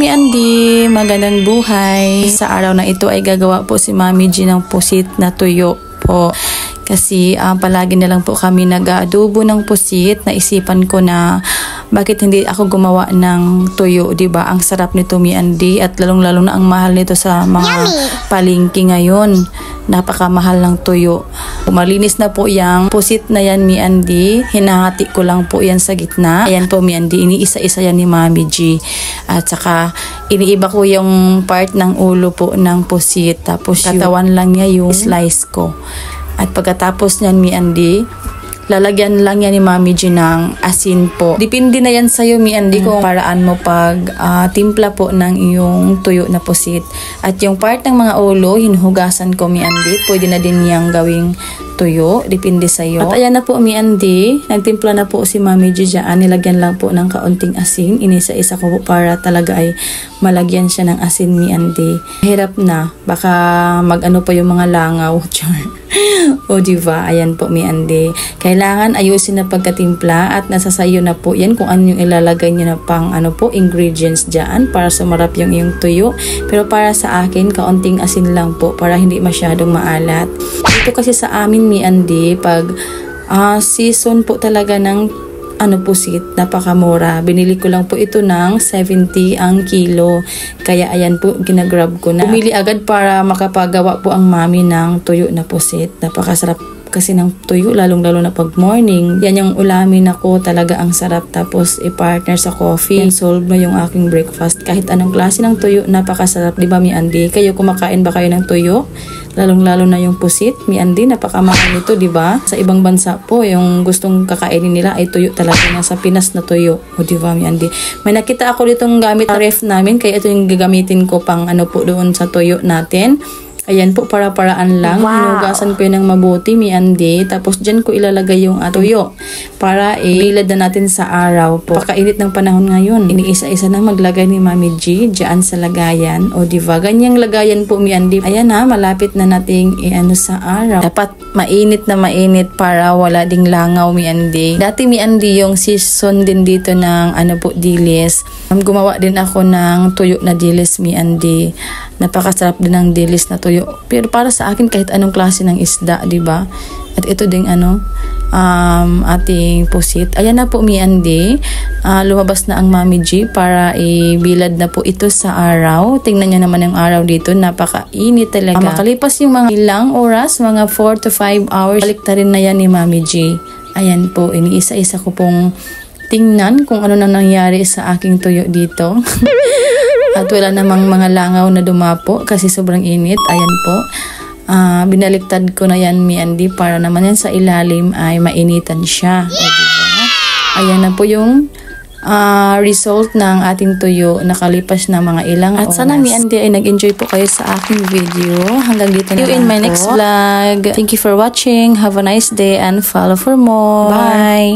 Mi Andy, magandang buhay. Sa araw na ito ay gagawa po si Mami G ng pusit na tuyo po. Kasi palagi na lang po kami nag-adobo ng pusit. Naisipan ko na bakit hindi ako gumawa ng tuyo, 'di ba? Ang sarap nito, Mi Andy, at lalong-lalo na ang mahal nito sa mga palengke ngayon. Napakamahal ng tuyo. Malinis na po yung pusit na yan, Mi Andy. Hinahati ko lang po yan sa gitna. Ayan po, Mi Andy. Iniisa-isa yan ni Mami G. At saka, iniiba ko yung part ng ulo po ng pusit. Tapos, katawan lang niya yung slice ko. At pagkatapos niyan, Mi Andy, lalagyan lang yan ni Mami G ng asin po. Depende na yan sa'yo, Mi Andy, kung paraan mo pag timpla po ng iyong tuyo na pusit. At yung part ng mga ulo, hinuhugasan ko, Mi Andy. Pwede na din yang gawing tuyo. Depende sa'yo. At ayan na po, Mi Andy. Nagtimpla na po si Mami G dyan. Nilagyan lang po ng kaunting asin. Inisa-isa ko po para talaga ay malagyan siya ng asin, Mi Andy. Hirap na. Baka mag-ano pa yung mga langaw. O diba? Ayan po, Mi Andy. Kailangan ayusin na pagkatimpla at nasa sayo na po yan kung ano yung ilalagay nyo na pang ingredients dyan para sumarap yung iyong tuyo. Pero para sa akin, kaunting asin lang po para hindi masyadong maalat. Ito kasi sa amin, Mi Andy, pag season po talaga ng pusit, napakamura. Binili ko lang po ito ng 70 ang kilo. Kaya ayan po, ginagrab ko na. Bumili agad para makapagawa po ang mami ng tuyo na pusit. Napakasarap kasi ng tuyo, lalong-lalo na pag morning. Yan yung ulamin ako, talaga ang sarap. Tapos i-partner sa coffee. And solve mo yung aking breakfast. Kahit anong klase ng tuyo, napakasarap. Diba, Mi Andy? Kayo, kumakain ba kayo ng tuyo? Lalong-lalo na yung pusit, Mi Andy, napakamahal nito, diba? Sa ibang bansa po, yung gustong kakainin nila ay tuyo talaga na sa Pinas na tuyo. O diba, Mi Andy? May nakita ako ditong gamit na ref namin, kaya ito yung gagamitin ko pang po doon sa tuyo natin. Ayan po, para-paraan lang. Hinugasan ko yun ng mabuti, Mi Andy. Tapos dyan ko ilalagay yung tuyo para ibilad na natin sa araw po. Pakainit ng panahon ngayon. Iniisa-isa na maglagay ni Mami G dyan sa lagayan. O diba? Ganyang lagayan po, Mi Andy. Ayan na, malapit na nating sa araw. Dapat mainit na mainit para wala ding langaw, Mi Andy. Dati, Mi Andy, yung season din dito ng dilis. Gumawa din ako ng tuyo na dilis, Mi Andy. Napakasarap din ng dilis na tuyo. Pero para sa akin, kahit anong klase ng isda, diba? At ito ding ating pusit. Ayan na po, Mi Andy. Lumabas na ang Mami G para ibilad na po ito sa araw. Tingnan nyo naman yung araw dito. Napakainit talaga. Makalipas yung mga ilang oras, mga 4 to 5 hours, baliktarin na yan ni Mami G. Ayan po, iniisa-isa ko pong tingnan kung ano na nangyari sa aking tuyo dito. At wala namang mga langaw na dumapo kasi sobrang init. Ayan po. Binaliktad ko na yan, Mi Andy, para naman yan sa ilalim ay mainitan siya. Diba? Ayan na po yung result ng ating tuyo. Nakalipas na mga ilang oras. At sana, Mi Andy, ay nag-enjoy po kayo sa aking video. Hanggang dito na lang in my next vlog. Thank you for watching. Have a nice day and follow for more. Bye!